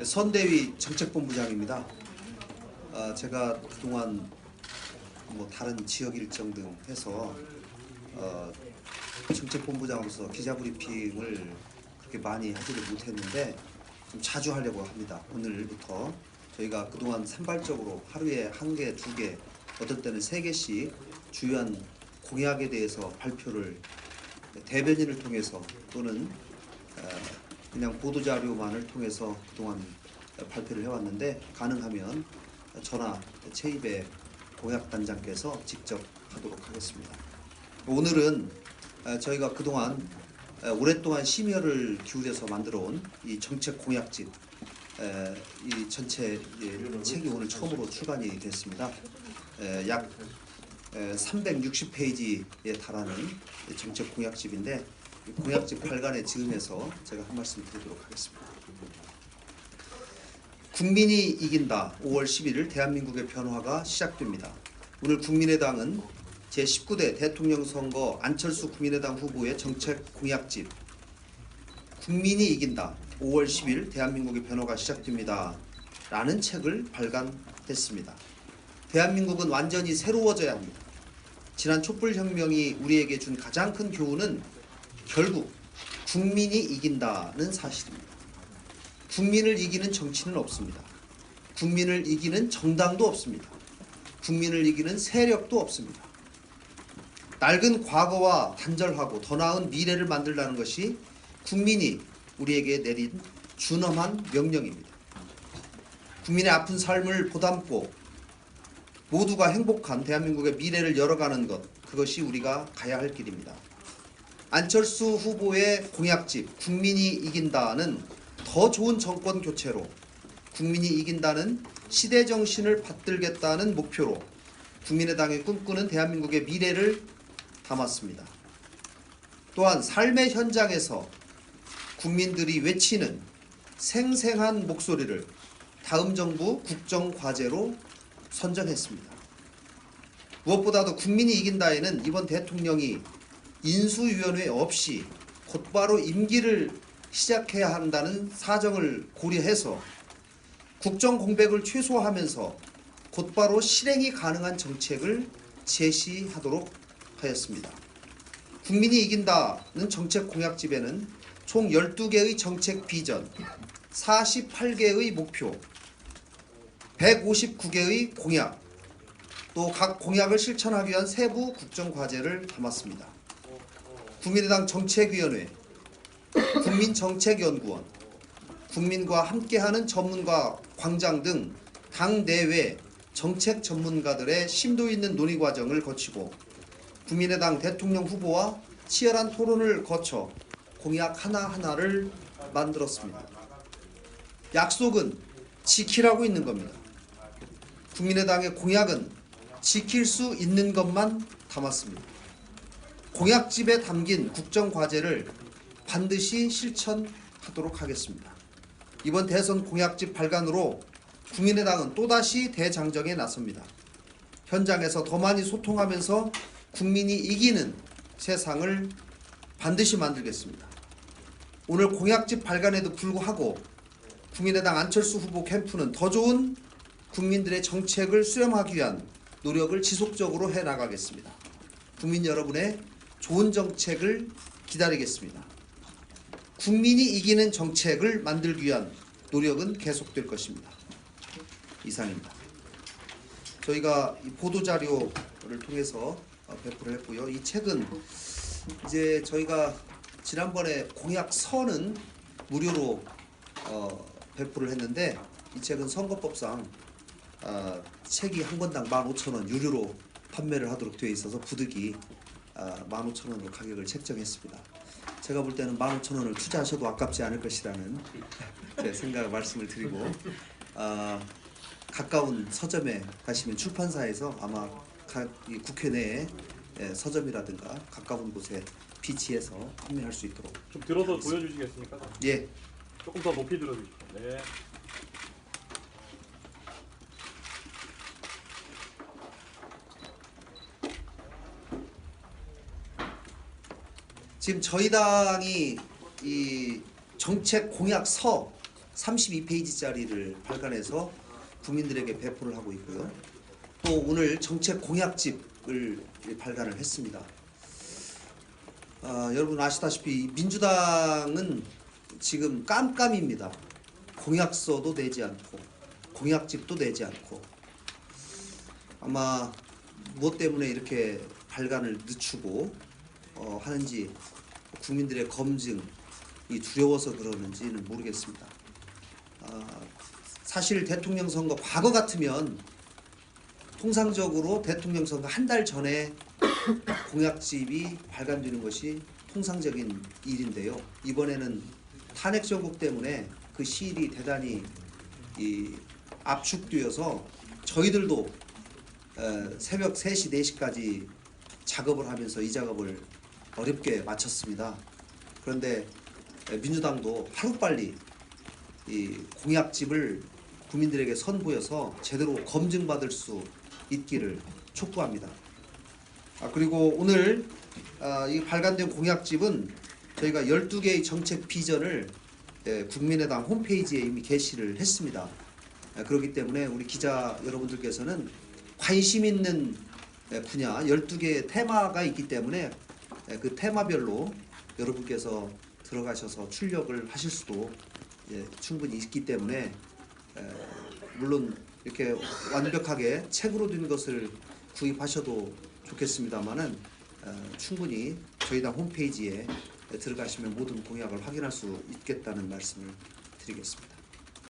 선대위 정책본부장입니다. 제가 그동안 다른 지역 일정 등 해서 정책본부장으로서 기자브리핑을 그렇게 많이 하지를 못했는데 좀 자주 하려고 합니다. 오늘부터 저희가 그동안 산발적으로 하루에 1개, 2개, 어떨 때는 3개씩 주요한 공약에 대해서 발표를 대변인을 통해서 또는 그냥 보도자료만을 통해서 그동안 발표를 해왔는데, 가능하면 저나 최입의 공약단장께서 직접 하도록 하겠습니다. 오늘은 저희가 그동안 오랫동안 심혈을 기울여서 만들어온 이 정책 공약집, 이 전체 책이 오늘 처음으로 출간이 됐습니다. 약 360페이지에 달하는 정책 공약집인데, 공약집 발간의 즈음에서 제가 한 말씀 드리도록 하겠습니다. 국민이 이긴다. 5월 11일 대한민국의 변화가 시작됩니다. 오늘 국민의당은 제19대 대통령 선거 안철수 국민의당 후보의 정책 공약집 국민이 이긴다. 5월 10일 대한민국의 변화가 시작됩니다. 라는 책을 발간했습니다. 대한민국은 완전히 새로워져야 합니다. 지난 촛불혁명이 우리에게 준 가장 큰 교훈은 결국 국민이 이긴다는 사실입니다. 국민을 이기는 정치는 없습니다. 국민을 이기는 정당도 없습니다. 국민을 이기는 세력도 없습니다. 낡은 과거와 단절하고 더 나은 미래를 만들라는 것이 국민이 우리에게 내린 준엄한 명령입니다. 국민의 아픈 삶을 보담고 모두가 행복한 대한민국의 미래를 열어가는 것, 그것이 우리가 가야 할 길입니다. 안철수 후보의 공약집 국민이 이긴다는 더 좋은 정권 교체로, 국민이 이긴다는 시대 정신을 받들겠다는 목표로 국민의당이 꿈꾸는 대한민국의 미래를 담았습니다. 또한 삶의 현장에서 국민들이 외치는 생생한 목소리를 다음 정부 국정과제로 선정했습니다. 무엇보다도 국민이 이긴다에는 이번 대통령이 인수위원회 없이 곧바로 임기를 시작해야 한다는 사정을 고려해서 국정 공백을 최소화하면서 곧바로 실행이 가능한 정책을 제시하도록 하였습니다. 국민이 이긴다는 정책 공약집에는 총 12개의 정책 비전, 48개의 목표, 159개의 공약, 또 각 공약을 실천하기 위한 세부 국정과제를 담았습니다. 국민의당 정책위원회, 국민정책연구원, 국민과 함께하는 전문가 광장 등 당내외 정책 전문가들의 심도 있는 논의 과정을 거치고 국민의당 대통령 후보와 치열한 토론을 거쳐 공약 하나하나를 만들었습니다. 약속은 지키라고 있는 겁니다. 국민의당의 공약은 지킬 수 있는 것만 담았습니다. 공약집에 담긴 국정과제를 반드시 실천하도록 하겠습니다. 이번 대선 공약집 발간으로 국민의당은 또다시 대장정에 나섭니다. 현장에서 더 많이 소통하면서 국민이 이기는 세상을 반드시 만들겠습니다. 오늘 공약집 발간에도 불구하고 국민의당 안철수 후보 캠프는 더 좋은 국민들의 정책을 수렴하기 위한 노력을 지속적으로 해나가겠습니다. 국민 여러분의 좋은 정책을 기다리겠습니다. 국민이 이기는 정책을 만들기 위한 노력은 계속될 것입니다. 이상입니다. 저희가 이 보도자료를 통해서 배포를 했고요. 이 책은 이제 저희가 지난번에 공약서는 무료로 배포를 했는데, 이 책은 선거법상 책이 한 권당 15,000원 유료로 판매를 하도록 되어 있어서 부득이 15,000원으로 가격을 책정했습니다. 제가 볼 때는 15,000원을 투자하셔도 아깝지 않을 것이라는 제 생각을 말씀을 드리고, 가까운 서점에 가시면 출판사에서 아마 이 국회 내에 서점이라든가 가까운 곳에 비치해서 판매할 수 있도록 좀 들어서 보여주시겠습니까? 예. 조금 더 높이 들어주시죠. 네. 지금 저희 당이 이 정책 공약서 32페이지짜리를 발간해서 국민들에게 배포를 하고 있고요. 또 오늘 정책 공약집을 발간을 했습니다. 여러분 아시다시피 민주당은 지금 깜깜입니다. 공약서도 내지 않고 공약집도 내지 않고 아마 무엇 때문에 이렇게 발간을 늦추고 하는지 국민들의 검증이 두려워서 그러는지는 모르겠습니다. 사실 대통령 선거 과거 같으면 통상적으로 대통령 선거 한 달 전에 공약집이 발간되는 것이 통상적인 일인데요. 이번에는 탄핵 정국 때문에 그 시일이 대단히 압축되어서 저희들도 새벽 3시, 4시까지 작업을 하면서 이 작업을 어렵게 마쳤습니다. 그런데 민주당도 하루빨리 이 공약집을 국민들에게 선보여서 제대로 검증받을 수 있기를 촉구합니다. 그리고 오늘 이 발간된 공약집은 저희가 12개의 정책 비전을 국민의당 홈페이지에 이미 게시를 했습니다. 그렇기 때문에 우리 기자 여러분들께서는 관심 있는 분야 12개의 테마가 있기 때문에 그 테마별로 여러분께서 들어가셔서 출력을 하실 수도 충분히 있기 때문에 물론 이렇게 완벽하게 책으로 된 것을 구입하셔도 좋겠습니다만은 충분히 저희 당 홈페이지에 들어가시면 모든 공약을 확인할 수 있겠다는 말씀을 드리겠습니다.